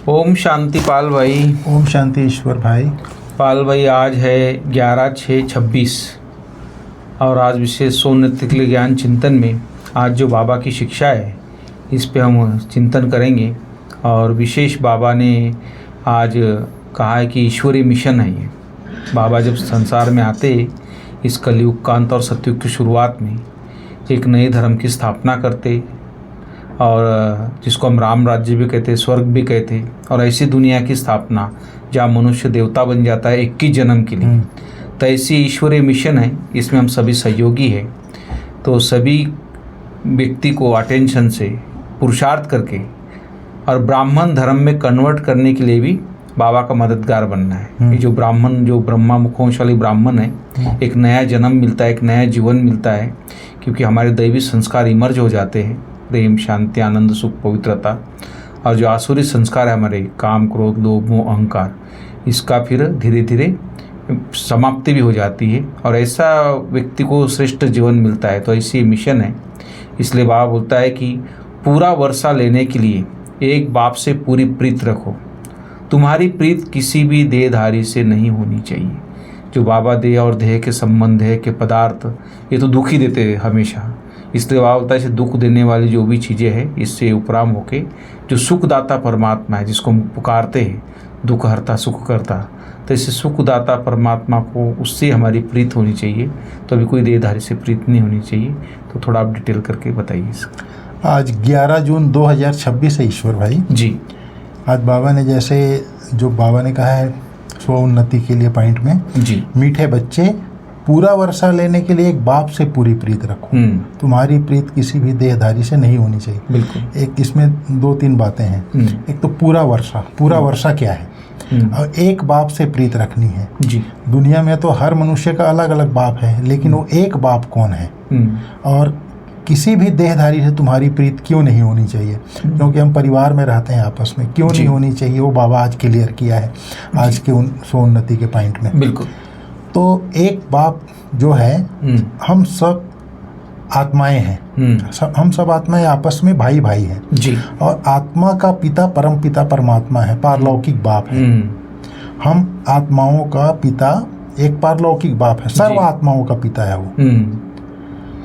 ओम शांति पाल भाई। ओम शांति ईश्वर भाई। पाल भाई, आज है 11/6/26 और आज विशेष सोनृत्य के लिए ज्ञान चिंतन में आज जो बाबा की शिक्षा है इस पे हम चिंतन करेंगे। और विशेष बाबा ने आज कहा है कि ईश्वरीय मिशन है ये। बाबा जब संसार में आते इस कलयुग का अंत और सतयुग की शुरुआत में एक नए धर्म की स्थापना करते और जिसको हम राम राज्य भी कहते, स्वर्ग भी कहते, और ऐसी दुनिया की स्थापना जहाँ मनुष्य देवता बन जाता है 21 जन्म के लिए। तो ऐसी ईश्वरीय मिशन है, इसमें हम सभी सहयोगी हैं। तो सभी व्यक्ति को अटेंशन से पुरुषार्थ करके और ब्राह्मण धर्म में कन्वर्ट करने के लिए भी बाबा का मददगार बनना है। ये जो ब्राह्मण, जो ब्रह्मा मुखोंशाली ब्राह्मण है, एक नया जन्म मिलता है, एक नया जीवन मिलता है, क्योंकि हमारे दैवी संस्कार इमर्ज हो जाते हैं, प्रेम, शांति, आनंद, सुख, पवित्रता। और जो आसुरी संस्कार है हमारे काम, क्रोध, लोभ, मोह, अहंकार, इसका फिर धीरे धीरे समाप्ति भी हो जाती है और ऐसा व्यक्ति को श्रेष्ठ जीवन मिलता है। तो ऐसी मिशन है। इसलिए बाबा बोलता है कि पूरा वर्षा लेने के लिए एक बाप से पूरी प्रीत रखो। तुम्हारी प्रीत किसी भी देहधारी से नहीं होनी चाहिए। जो बाबा देह और देह के संबंध है के पदार्थ, ये तो दुख ही देते हैं हमेशा। इसलिए बाबा बोलता है इसे दुख देने वाली जो भी चीज़ें हैं इससे उपराम होके जो सुखदाता परमात्मा है, जिसको हम पुकारते हैं, दुख हरता सुख करता, तो इसे सुखदाता परमात्मा को, उससे हमारी प्रीत होनी चाहिए। तो अभी कोई देहधारी से प्रीत नहीं होनी चाहिए। तो थोड़ा आप डिटेल करके बताइए इसका। आज 11 जून 2026 है ईश्वर भाई जी। आज बाबा ने जैसे जो बाबा ने कहा है स्वोन्नति के लिए पॉइंट में जी, मीठे बच्चे पूरा वर्षा लेने के लिए एक बाप से पूरी प्रीत रखो। तुम्हारी प्रीत किसी भी देहधारी से नहीं होनी चाहिए। बिल्कुल। एक इसमें 2-3 बातें हैं। एक तो पूरा वर्षा क्या है, और एक बाप से प्रीत रखनी है जी। दुनिया में तो हर मनुष्य का अलग अलग बाप है, लेकिन वो एक बाप कौन है? और किसी भी देहधारी से तुम्हारी प्रीत क्यों नहीं होनी चाहिए? क्योंकि हम परिवार में रहते हैं आपस में, क्यों नहीं होनी चाहिए वो बाबा आज क्लियर किया है आज के उन सोन्नति के पॉइंट में। बिल्कुल। तो एक बाप जो है, हम सब आत्माएं हैं, हम सब आत्माएं आपस में भाई भाई हैं जी। और आत्मा का पिता परम पिता परमात्मा है, पारलौकिक बाप है। हम आत्माओं का पिता एक पारलौकिक बाप है, सर्व आत्माओं का पिता है वो।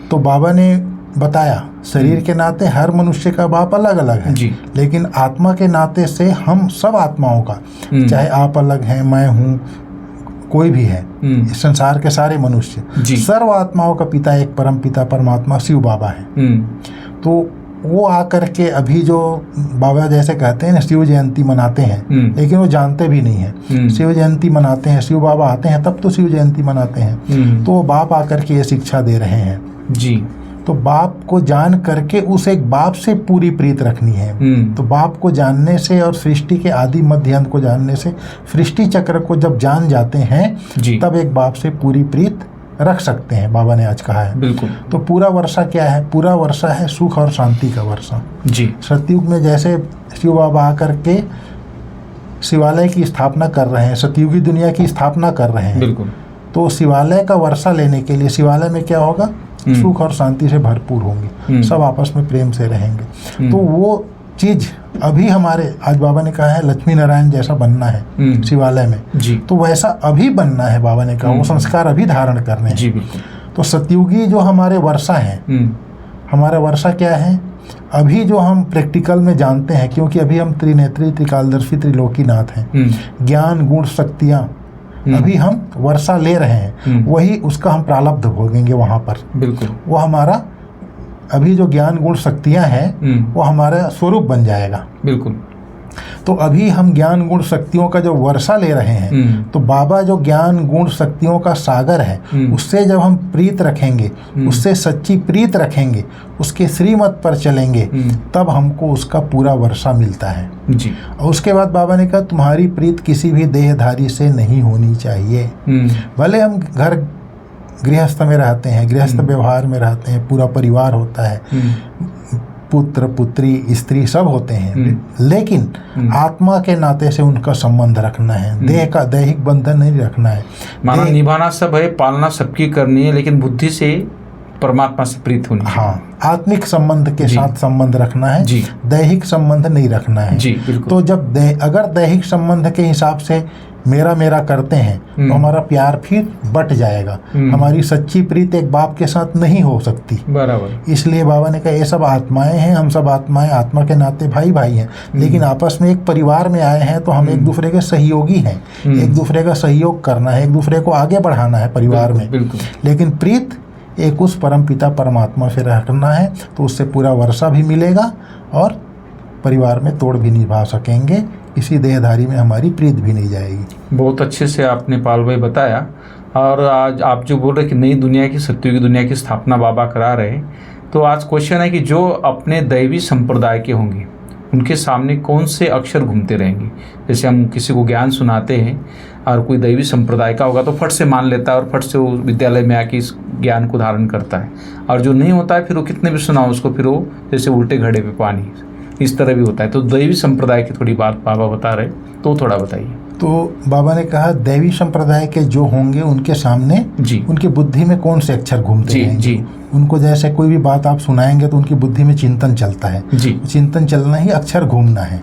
तो बाबा ने बताया शरीर के नाते हर मनुष्य का बाप अलग अलग है जी। लेकिन आत्मा के नाते से हम सब आत्माओं का, चाहे आप अलग हैं, मैं हूँ, कोई भी है, इस संसार के सारे मनुष्य, सर्व आत्माओं का पिता एक परम पिता परमात्मा शिव बाबा है। तो वो आकर के अभी जो बाबा जैसे कहते हैं ना शिव जयंती मनाते हैं, लेकिन वो जानते भी नहीं है। शिव जयंती मनाते हैं, शिव बाबा आते हैं तब तो शिव जयंती मनाते हैं। तो वो बाप आकर के ये शिक्षा दे रहे हैं जी। तो बाप को जान करके उस एक बाप से पूरी प्रीत रखनी है। तो बाप को जानने से और सृष्टि के आदि मध्य अंत को जानने से, सृष्टि चक्र को जब जान जाते हैं तब एक बाप से पूरी प्रीत रख सकते हैं, बाबा ने आज कहा है। बिल्कुल। तो पूरा वर्षा क्या है? पूरा वर्षा है सुख और शांति का वर्षा जी। सतयुग में जैसे शिव बाबा आकर के शिवालय की स्थापना कर रहे हैं, सतयुगी दुनिया की स्थापना कर रहे हैं। बिल्कुल। तो शिवालय का वर्षा लेने के लिए शिवालय में क्या होगा? सुख और शांति से भरपूर होंगे, सब आपस में प्रेम से रहेंगे। तो वो चीज अभी हमारे, आज बाबा ने कहा है लक्ष्मी नारायण जैसा बनना है शिवालय में जी। तो वैसा अभी बनना है, बाबा ने कहा वो संस्कार अभी धारण करने हैं जी। बिल्कुल। तो सतयुगी जो हमारे वर्षा है, हमारा वर्षा क्या है अभी जो हम प्रैक्टिकल में जानते हैं, क्योंकि अभी हम त्रिनेत्री, त्रिकालदर्शी, त्रिलोकीनाथ हैं, ज्ञान गुण शक्तियाँ अभी हम वर्षा ले रहे हैं, वही उसका हम प्रारब्ध भोगेंगे वहां पर। बिल्कुल। वो हमारा अभी जो ज्ञान गुण शक्तियां हैं वो हमारा स्वरूप बन जाएगा। बिल्कुल। तो अभी हम ज्ञान गुण शक्तियों का जो वर्षा ले रहे हैं, तो बाबा जो ज्ञान गुण शक्तियों का सागर है, उससे जब हम प्रीत रखेंगे, उससे सच्ची प्रीत रखेंगे, उसके श्रीमत पर चलेंगे, तब हमको उसका पूरा वर्षा मिलता है जी। और उसके बाद बाबा ने कहा तुम्हारी प्रीत किसी भी देहधारी से नहीं होनी चाहिए। भले हम घर गृहस्थ में रहते हैं, गृहस्थ व्यवहार में रहते हैं, पूरा परिवार होता है, पुत्र पुत्री स्त्री सब होते हैं, लेकिन आत्मा के नाते से उनका संबंध रखना है, देह का दैहिक बंधन नहीं रखना है। माना निभाना सब है, पालना सबकी करनी है, लेकिन बुद्धि से परमात्मा से प्रीत होनी चाहिए। हाँ, आत्मिक संबंध के साथ संबंध रखना है जी, दैहिक संबंध नहीं रखना है जी, बिल्कुल। तो जब अगर दैहिक संबंध के हिसाब से मेरा मेरा करते हैं तो हमारा प्यार फिर बट जाएगा। हमारी सच्ची प्रीत एक बाप के साथ नहीं हो सकती। बराबर। इसलिए बाबा ने कहा ये सब आत्माएं हैं, हम सब आत्माएं आत्मा के नाते भाई भाई हैं, लेकिन आपस में एक परिवार में आए हैं तो हम एक दूसरे के सहयोगी हैं। एक दूसरे का सहयोग करना है, एक दूसरे को आगे बढ़ाना है परिवार में। बिल्कुल। लेकिन प्रीत एक उस परम पिता परमात्मा से रखना है तो उससे पूरा वर्षा भी मिलेगा और परिवार में तोड़ भी निभा सकेंगे। इसी देहधारी में हमारी प्रीत भी नहीं जाएगी। बहुत अच्छे से आपने पाल भाई बताया। और आज आप जो बोल रहे कि नई दुनिया की, सत्युगी दुनिया की स्थापना बाबा करा रहे, तो आज क्वेश्चन है कि जो अपने दैवी संप्रदाय के होंगे उनके सामने कौन से अक्षर घूमते रहेंगे। जैसे हम किसी को ज्ञान सुनाते हैं और कोई दैवी संप्रदाय का होगा तो फट से मान लेता है और फट से वो विद्यालय में आके इस ज्ञान को धारण करता है, और जो नहीं होता है फिर वो कितने भी सुनाओ उसको, फिर वो जैसे उल्टे घड़े पे पानी, इस तरह भी होता है। तो दैवी संप्रदाय की थोड़ी बात बाबा बता रहे, तो थोड़ा बताइए। तो बाबा ने कहा दैवी संप्रदाय के जो होंगे उनके सामने जी, उनकी बुद्धि में कौन से अक्षर घूमते जी, रहेंगे। जी, उनको जैसे कोई भी बात आप सुनाएंगे तो उनकी बुद्धि में चिंतन चलता है। जी, चिंतन चलना ही अक्षर घूमना है।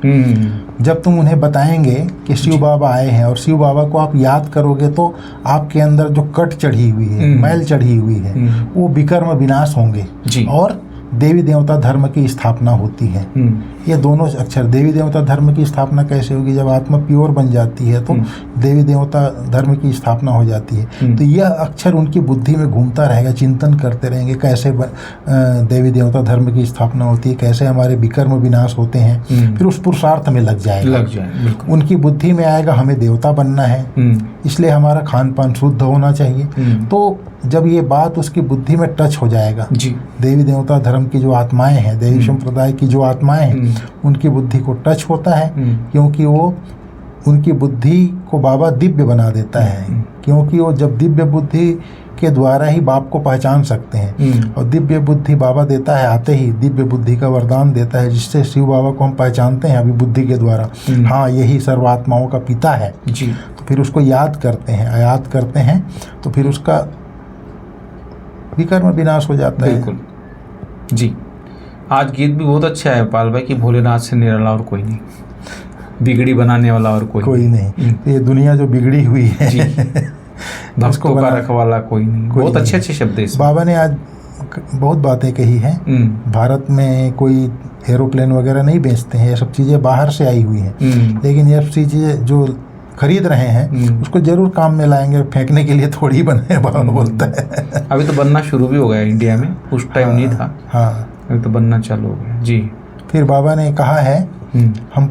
जब तुम उन्हें बताएंगे कि शिव बाबा आए हैं और शिव बाबा को आप याद करोगे तो आपके अंदर जो कट चढ़ी हुई है, मैल चढ़ी हुई है, वो विकर्म विनाश होंगे और देवी देवता धर्म की स्थापना होती है। ये दोनों अक्षर, देवी देवता धर्म की स्थापना कैसे होगी? जब आत्मा प्योर बन जाती है तो देवी देवता धर्म की स्थापना हो जाती है। तो यह अक्षर उनकी बुद्धि में घूमता रहेगा, चिंतन करते रहेंगे कैसे देवी देवता धर्म की स्थापना होती है, कैसे हमारे विकर्म विनाश होते हैं। फिर उस पुरुषार्थ में लग जाएगा। उनकी बुद्धि में आएगा हमें देवता बनना है, इसलिए हमारा खान पान शुद्ध होना चाहिए। तो जब ये बात उसकी बुद्धि में टच हो जाएगा, देवी देवता धर्म की जो आत्माएं हैं, देवी संप्रदाय की जो आत्माएं हैं, उनकी बुद्धि को टच होता है, क्योंकि वो उनकी बुद्धि को बाबा दिव्य बना देता है। क्योंकि वो जब दिव्य बुद्धि के द्वारा ही बाप को पहचान सकते हैं, और दिव्य बुद्धि बाबा देता है, आते ही दिव्य बुद्धि का वरदान देता है, जिससे शिव बाबा को हम पहचानते हैं अभी बुद्धि के द्वारा। हाँ, यही सर्वात्माओं का पिता है। तो फिर उसको याद करते हैं तो फिर उसका विकर्म विनाश हो जाता है। बिल्कुल जी। आज गीत भी बहुत अच्छा है पाल भाई कि भोलेनाथ से निराला और कोई नहीं, बिगड़ी बनाने वाला और कोई नहीं। ये दुनिया जो बिगड़ी हुई है जी, भक्तों का रखवाला कोई नहीं। बहुत अच्छे शब्द है। बाबा ने आज बहुत बातें कही हैं। भारत में कोई एरोप्लेन वगैरह नहीं बेचते हैं, ये सब चीज़ें बाहर से आई हुई हैं, लेकिन ये सब चीज़ें जो खरीद रहे हैं उसको जरूर काम में लाएंगे, फेंकने के लिए थोड़ी बने बाबा बोलता है। अभी तो बनना शुरू भी हो गया इंडिया में, उस टाइम नहीं था। हाँ, अभी तो बनना चालू हो गया जी। फिर बाबा ने कहा है हम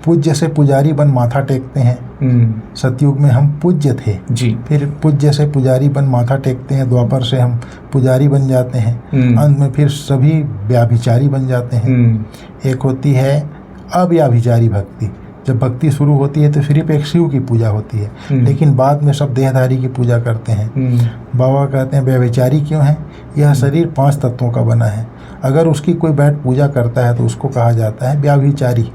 पूज्य से पुजारी बन माथा टेकते हैं। सतयुग में हम पूज्य थे जी, फिर पूज्य से पुजारी बन माथा टेकते हैं, द्वापर से हम पुजारी बन जाते हैं, अंत में फिर सभी व्याभिचारी बन जाते हैं। एक होती है अव्याभिचारी भक्ति, जब भक्ति शुरू होती है तो सिर्फ एक शिव की पूजा होती है, लेकिन बाद में सब देहधारी की पूजा करते हैं। बाबा कहते हैं व्याभिचारी क्यों है? यह शरीर 5 तत्वों का बना है, अगर उसकी कोई बैठ पूजा करता है तो उसको कहा जाता है व्याभिचारी।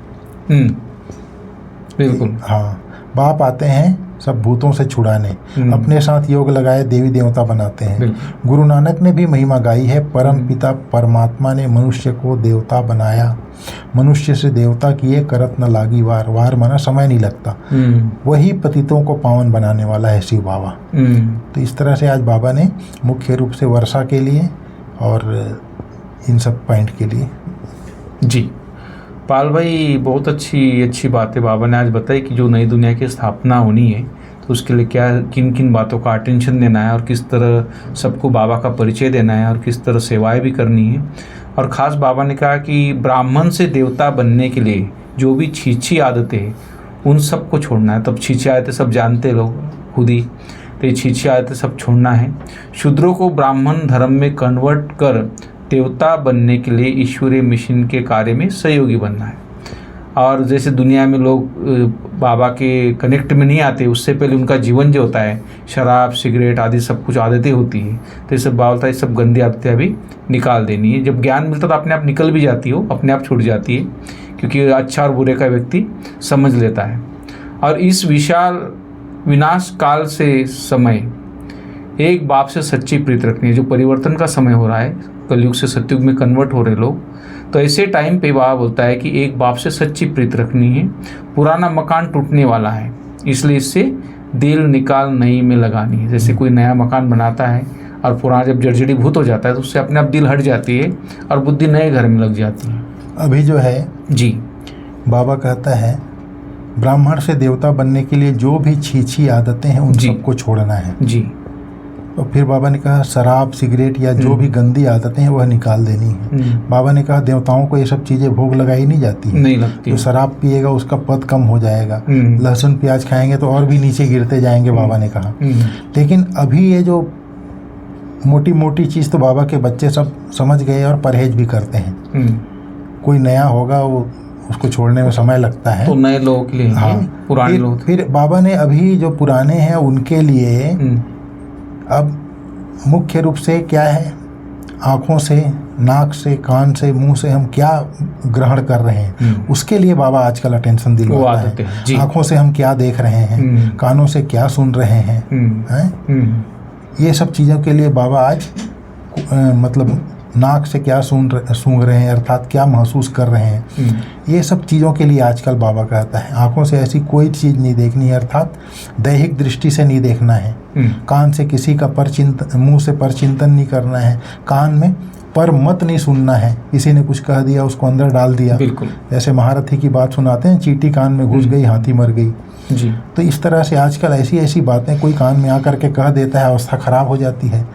बिल्कुल। हाँ, बाप आते हैं सब भूतों से छुड़ाने, अपने साथ योग लगाए देवी देवता बनाते हैं। गुरु नानक ने भी महिमा गाई है, परम पिता परमात्मा ने मनुष्य को देवता बनाया, मनुष्य से देवता किए करत न लागी वार। वार माना समय नहीं लगता, वही पतितों को पावन बनाने वाला है शिव बाबा। तो इस तरह से आज बाबा ने मुख्य रूप से वर्षा के लिए और इन सब पॉइंट के लिए। जी पाल भाई, बहुत अच्छी बातें बाबा ने आज बताई कि जो नई दुनिया की स्थापना होनी है तो उसके लिए क्या किन किन बातों का अटेंशन देना है और किस तरह सबको बाबा का परिचय देना है और किस तरह सेवाएं भी करनी है। और ख़ास बाबा ने कहा कि ब्राह्मण से देवता बनने के लिए जो भी छीछी आदतें हैं उन सब को छोड़ना है। तब छीछी आदतें सब जानते लोग खुद ही, तो ये छीछी आदतें सब छोड़ना है। शूद्रों को ब्राह्मण धर्म में कन्वर्ट कर देवता बनने के लिए ईश्वरीय मिशन के कार्य में सहयोगी बनना है। और जैसे दुनिया में लोग बाबा के कनेक्ट में नहीं आते, उससे पहले उनका जीवन जो होता है शराब सिगरेट आदि सब कुछ आदतें होती हैं, तो ये सब बाबा होता है, ये सब गंदी आदतें अभी निकाल देनी है। जब ज्ञान मिलता तो अपने आप निकल भी जाती हो, अपने आप छूट जाती है, क्योंकि अच्छा और बुरे का व्यक्ति समझ लेता है। और इस विशाल विनाश काल से समय एक बाप से सच्ची प्रीत रखनी है। जो परिवर्तन का समय हो रहा है, कलयुग से सतयुग में कन्वर्ट हो रहे लोग, तो ऐसे टाइम पे बाबा बोलता है कि एक बाप से सच्ची प्रीत रखनी है। पुराना मकान टूटने वाला है, इसलिए इससे दिल निकाल नई में लगानी है। जैसे कोई नया मकान बनाता है और पुराना जब जर्जरीभूत हो जाता है तो उससे अपने आप दिल हट जाती है और बुद्धि नए घर में लग जाती है। अभी जो है जी, बाबा कहता है ब्राह्मण से देवता बनने के लिए जो भी छी आदतें हैं उन सबको छोड़ना है। जी। और फिर बाबा ने कहा शराब सिगरेट या जो भी गंदी आदतें हैं वह निकाल देनी है। बाबा ने कहा देवताओं को ये सब चीज़ें भोग लगाई नहीं जाती है, नहीं लगती। जो शराब पिएगा उसका पद कम हो जाएगा, लहसुन प्याज खाएंगे तो और भी नीचे गिरते जाएंगे बाबा ने कहा। लेकिन अभी ये जो मोटी मोटी चीज़ तो बाबा के बच्चे सब समझ गए और परहेज भी करते हैं। कोई नया होगा वो उसको छोड़ने में समय लगता है, तो नए लोगों के लिए। हाँ, पुराने लोग। फिर बाबा ने अभी जो पुराने हैं उनके लिए अब मुख्य रूप से क्या है, आँखों से, नाक से, कान से, मुंह से हम क्या ग्रहण कर रहे हैं उसके लिए बाबा आजकल अटेंशन दिलवाता है। आँखों से हम क्या देख रहे हैं, कानों से क्या सुन रहे हैं, ये सब चीज़ों के लिए बाबा आज मतलब नाक से क्या सूंघ रहे हैं अर्थात क्या महसूस कर रहे हैं, ये सब चीज़ों के लिए आजकल बाबा कहता है। आँखों से ऐसी कोई चीज़ नहीं देखनी है अर्थात दैहिक दृष्टि से नहीं देखना है। कान से किसी का परचिंतन, मुंह से परचिंतन नहीं करना है। कान में पर मत नहीं सुनना है, किसी ने कुछ कह दिया उसको अंदर डाल दिया। बिल्कुल। जैसे महारथी की बात सुनाते हैं, चींटी कान में घुस गई हाथी मर गई। जी। तो इस तरह से आजकल ऐसी ऐसी बातें कोई कान में आकर के कह देता है, अवस्था खराब हो जाती है,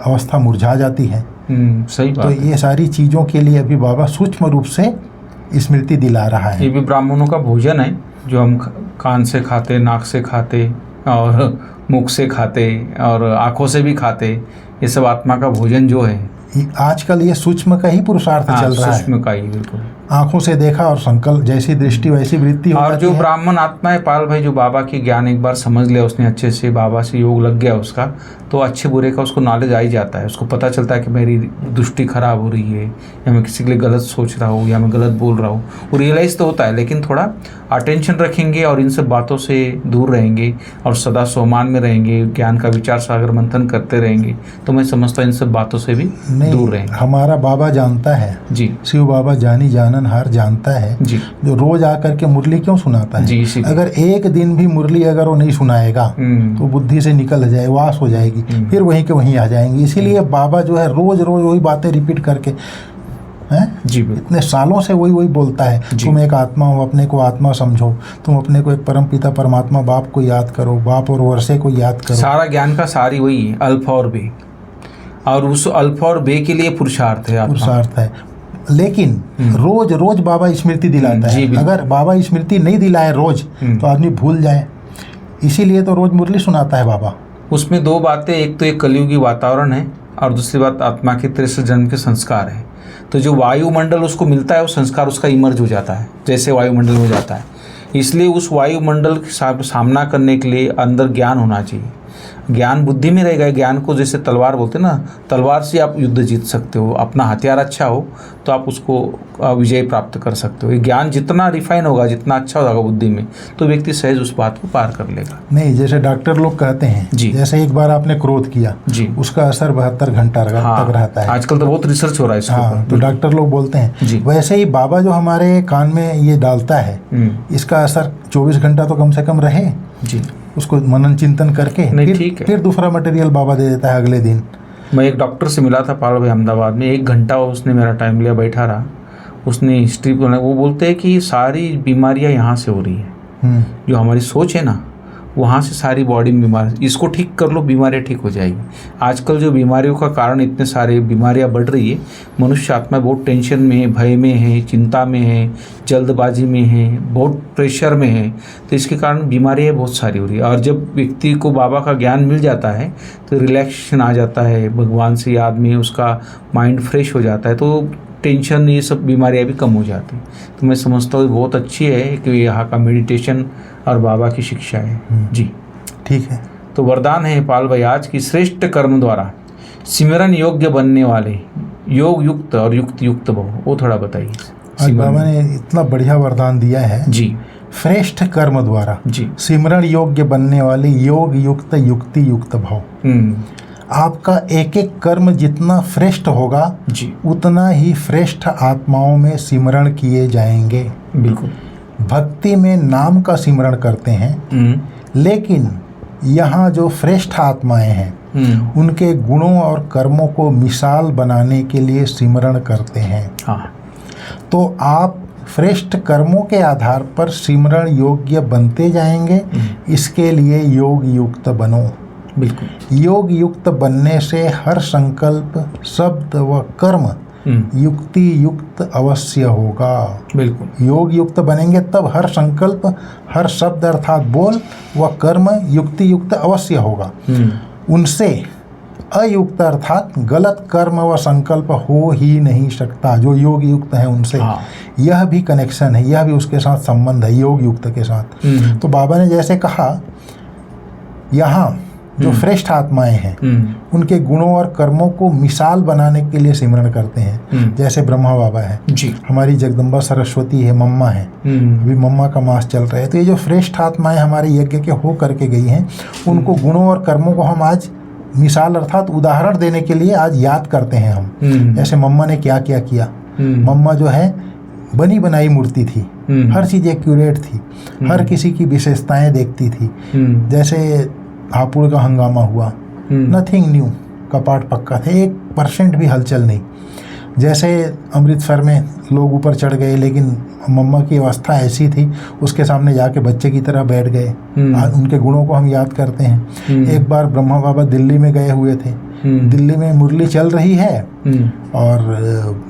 अवस्था मुरझा जाती है। सही बात। तो ये सारी चीज़ों के लिए अभी बाबा सूक्ष्म रूप से स्मृति दिला रहा है। ये भी ब्राह्मणों का भोजन है जो हम कान से खाते, नाक से खाते और मुख से खाते और आँखों से भी खाते। ये सब आत्मा का भोजन जो है आजकल ये सूक्ष्म का ही पुरुषार्थ चल रहा है। सूक्ष्म का ही, बिल्कुल। आंखों से देखा और संकल्प, जैसी दृष्टि वैसी वृत्ति हो और जाती जो है। ब्राह्मण आत्मा है पाल भाई, जो बाबा की ज्ञान एक बार समझ लिया उसने अच्छे से, बाबा से योग लग गया उसका, तो अच्छे बुरे का उसको नॉलेज आ ही जाता है। उसको पता चलता है कि मेरी दृष्टि खराब हो रही है या मैं किसी के लिए गलत सोच रहा हूँ या मैं गलत बोल रहा हूँ। वो रियलाइज़ तो होता है, लेकिन थोड़ा अटेंशन रखेंगे और इन सब बातों से दूर रहेंगे और सदा सोमान में रहेंगे, ज्ञान का विचार सागर मंथन करते रहेंगे, तो मैं समझता हूँ इन सब बातों से भी दूर रहेंगे। हमारा बाबा जानता है जी, शिव बाबा जानी जानन हार जानता है जी, जो रोज आकर के मुरली क्यों सुनाता है जी। अगर एक दिन भी मुरली अगर वो नहीं सुनाएगा तो बुद्धि से निकल जाए, वास हो जाएगी, फिर वहीं के वहीं आ जाएंगी। इसीलिए बाबा जो है रोज रोज वही बातें रिपीट करके हैं जी, इतने सालों से वही बोलता है। तुम एक आत्मा हो, अपने को आत्मा समझो, तुम अपने को एक परम पिता परमात्मा बाप को याद करो, बाप और वर्षे को याद करो। सारा ज्ञान का सारी वही है, अल्फा और बे, और उस अल्फा और बे के लिए पुरुषार्थ है, पुरुषार्थ है। लेकिन रोज रोज बाबा स्मृति दिलाता है। अगर बाबा स्मृति नहीं दिलाए रोज तो आदमी भूल जाए, इसीलिए तो रोज मुरली सुनाता है बाबा। उसमें दो बातें, एक तो एक कलयुगी वातावरण है और दूसरी बात आत्मा के 63 जन्म के संस्कार है। तो जो वायुमंडल उसको मिलता है वो संस्कार उसका इमर्ज हो जाता है, जैसे वायुमंडल हो जाता है। इसलिए उस वायुमंडल के साथ सामना करने के लिए अंदर ज्ञान होना चाहिए। ज्ञान बुद्धि में रहेगा। ज्ञान को जैसे तलवार बोलते हैं ना, तलवार से आप युद्ध जीत सकते हो। अपना हथियार अच्छा हो तो आप उसको विजय प्राप्त कर सकते हो। ये ज्ञान जितना रिफाइन होगा, जितना अच्छा होगा बुद्धि में, तो व्यक्ति सहज उस बात को पार कर लेगा। नहीं, जैसे डॉक्टर लोग कहते हैं जी, जैसे एक बार आपने क्रोध किया जी, उसका असर 72 घंटा तक रहता है। आजकल तो बहुत रिसर्च हो रहा है इसके ऊपर। तो डॉक्टर लोग बोलते हैं वैसे ही बाबा जो हमारे कान में ये डालता है, इसका असर 24 घंटा तो कम से कम रहे जी। उसको मनन चिंतन करके फिर दूसरा मटेरियल बाबा दे देता है अगले दिन। मैं एक डॉक्टर से मिला था पाल भाई अहमदाबाद में, 1 घंटा उसने मेरा टाइम लिया, बैठा रहा, उसने हिस्ट्री बोला। वो बोलते हैं कि सारी बीमारियां यहाँ से हो रही है, जो हमारी सोच है ना, वहाँ से सारी बॉडी में बीमारी, इसको ठीक कर लो बीमारियाँ ठीक हो जाएगी। आजकल जो बीमारियों का कारण इतने सारे बीमारियाँ बढ़ रही है, मनुष्य आत्मा बहुत टेंशन में है, भय में है, चिंता में है, जल्दबाजी में है, बहुत प्रेशर में है, तो इसके कारण बीमारियाँ बहुत सारी हो रही है। और जब व्यक्ति को बाबा का ज्ञान मिल जाता है तो रिलैक्सेशन आ जाता है, भगवान से याद में उसका माइंड फ्रेश हो जाता है, तो टेंशन, ये सब बीमारियाँ भी कम हो जाती हैं। तो मैं समझता हूँ बहुत अच्छी है कि यहाँ का मेडिटेशन और बाबा की शिक्षा है जी। ठीक है, तो वरदान है पाल भाई आज की, श्रेष्ठ कर्म द्वारा सिमरन योग्य बनने वाले योग युक्त और युक्त युक्त भव। वो थोड़ा बताइए। आज बाबा ने इतना बढ़िया वरदान दिया है जी। श्रेष्ठ कर्म द्वारा जी सिमरण योग्य बनने वाले योग युक्त युक्ति युक्त भाव। आपका एक एक कर्म जितना श्रेष्ठ होगा जी उतना ही श्रेष्ठ आत्माओं में सिमरण किए जाएंगे। बिल्कुल। भक्ति में नाम का सिमरण करते हैं, लेकिन यहाँ जो श्रेष्ठ आत्माएं हैं उनके गुणों और कर्मों को मिसाल बनाने के लिए सिमरण करते हैं। हाँ। तो आप श्रेष्ठ कर्मों के आधार पर सिमरण योग्य बनते जाएंगे। इसके लिए योग युक्त बनो। बिल्कुल। योग युक्त बनने से हर संकल्प शब्द व कर्म युक्ति युक्त अवश्य होगा। बिल्कुल। योग युक्त बनेंगे तब हर संकल्प हर शब्द अर्थात बोल व कर्म युक्ति युक्त अवश्य होगा। उनसे अयुक्त अर्थात गलत कर्म व संकल्प हो ही नहीं सकता। जो योग युक्त है उनसे हाँ। यह भी कनेक्शन है, यह भी उसके साथ संबंध है योग युक्त के साथ। तो बाबा ने जैसे कहा यहाँ जो श्रेष्ठ आत्माएं हैं उनके गुणों और कर्मों को मिसाल बनाने के लिए सिमरण करते हैं। जैसे ब्रह्मा बाबा है जी, हमारी जगदम्बा सरस्वती है, मम्मा है, अभी मम्मा का मास चल रहा है। तो ये जो श्रेष्ठ आत्माएं हमारे यज्ञ के हो करके गई हैं उनको गुणों और कर्मों को हम आज मिसाल अर्थात उदाहरण देने के लिए आज याद करते हैं हम। जैसे मम्मा ने क्या क्या किया। मम्मा जो है बनी बनाई मूर्ति थी, हर चीज़ एक्यूरेट थी, हर किसी की विशेषताएं देखती थी। जैसे हापुड़ का हंगामा हुआ, नथिंग न्यू, कपाट पक्का थे, 1% भी हलचल नहीं। जैसे अमृतसर में लोग ऊपर चढ़ गए लेकिन मम्मा की अवस्था ऐसी थी उसके सामने जाके बच्चे की तरह बैठ गए। उनके गुणों को हम याद करते हैं। एक बार ब्रह्मा बाबा दिल्ली में गए हुए थे, दिल्ली में मुरली चल रही है और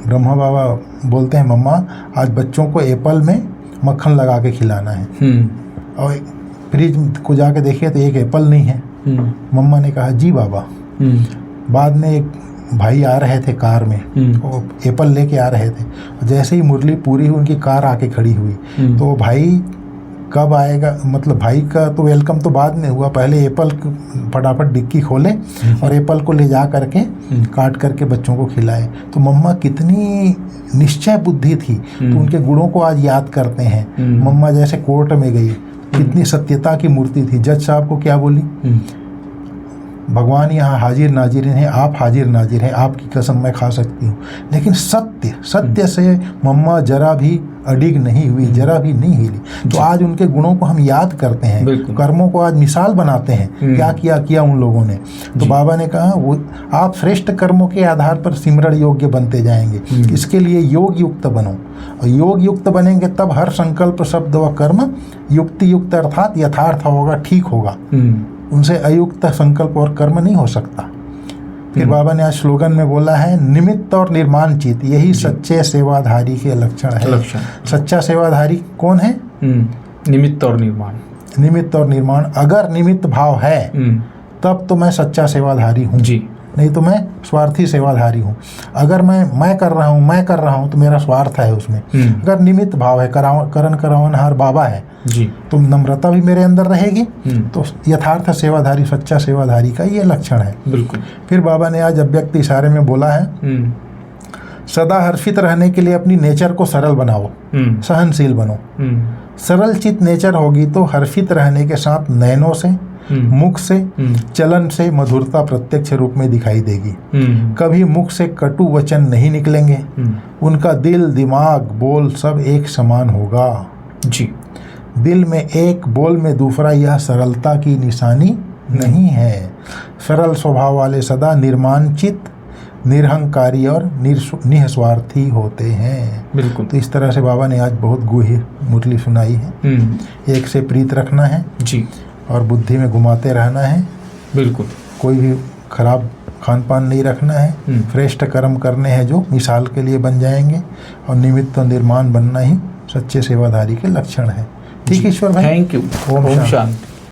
ब्रह्मा बाबा बोलते हैं मम्मा आज बच्चों को एप्पल में मक्खन लगा के खिलाना है। और फ्रिज को जाके देखिए तो एक एप्पल नहीं है। मम्मा ने कहा जी बाबा। बाद में एक भाई आ रहे थे कार में, वो एप्पल लेके आ रहे थे। जैसे ही मुरली पूरी हुई उनकी कार आके खड़ी हुई तो भाई कब आएगा, मतलब भाई का तो वेलकम तो बाद में हुआ, पहले एप्पल फटाफट डिक्की खोले और एप्पल को ले जा करके काट करके बच्चों को खिलाए। तो मम्मा कितनी निश्चय बुद्धि थी, तो उनके गुणों को आज याद करते हैं। मम्मा जैसे कोर्ट में गई, कितनी सत्यता की मूर्ति थी। जज साहब को क्या बोली, भगवान यहाँ हाजिर नाजिर हैं, आप हाजिर नाजिर हैं, आपकी कसम मैं खा सकती हूँ। लेकिन सत्य से मम्मा जरा भी अडिग नहीं हुई, जरा भी नहीं हिली। तो आज उनके गुणों को हम याद करते हैं, कर्मों को आज मिसाल बनाते हैं, क्या किया उन लोगों ने। तो बाबा ने कहा वो आप श्रेष्ठ कर्मों के आधार पर सिमरण योग्य बनते जाएंगे। इसके लिए योग युक्त बनो, और योग युक्त बनेंगे तब हर संकल्प शब्द व कर्म युक्ति युक्त अर्थात यथार्थ होगा, ठीक होगा। उनसे अयुक्त संकल्प और कर्म नहीं हो सकता। फिर बाबा ने आज स्लोगन में बोला है निमित्त और निर्माण चित, यही सच्चे सेवाधारी के लक्षण है। सच्चा सेवाधारी कौन है? निमित्त और निर्माण। निमित्त और निर्माण, अगर निमित्त भाव है तब तो मैं सच्चा सेवाधारी हूँ जी, नहीं तो मैं स्वार्थी सेवाधारी हूँ। अगर मैं कर रहा हूँ तो मेरा स्वार्थ है उसमें। अगर निमित्त भाव है, करण करावनहार बाबा है जी, तो नम्रता भी मेरे अंदर रहेगी। तो यथार्थ सेवाधारी, सच्चा सेवाधारी का ये लक्षण है। बिल्कुल। फिर बाबा ने आज अव्यक्त इशारे में बोला है सदा हर्षित रहने के लिए अपनी नेचर को सरल बनाओ, सहनशील बनो। सरल चित नेचर होगी तो हर्षित रहने के साथ नयनों से, मुख से, चलन से मधुरता प्रत्यक्ष रूप में दिखाई देगी। कभी मुख से कटु वचन नहीं निकलेंगे। उनका दिल, दिमाग, बोल सब एक समान होगा जी। दिल में एक, बोल में दूसरा, यह सरलता की निशानी नहीं है। सरल स्वभाव वाले सदा निर्माणचित, निरहंकारी और निस्वार्थी होते हैं। बिल्कुल। तो इस तरह से बाबा ने आज बहुत गूढ़ मुरली सुनाई है। एक से प्रीत रखना है जी, और बुद्धि में घुमाते रहना है। बिल्कुल। कोई भी खराब खान पान नहीं रखना है। श्रेष्ठ कर्म करने हैं जो मिसाल के लिए बन जाएंगे, और निमित्त और निर्माण बनना ही सच्चे सेवाधारी के लक्षण है। ठीक ईश्वर भाई, थैंक यू। ओम शांति।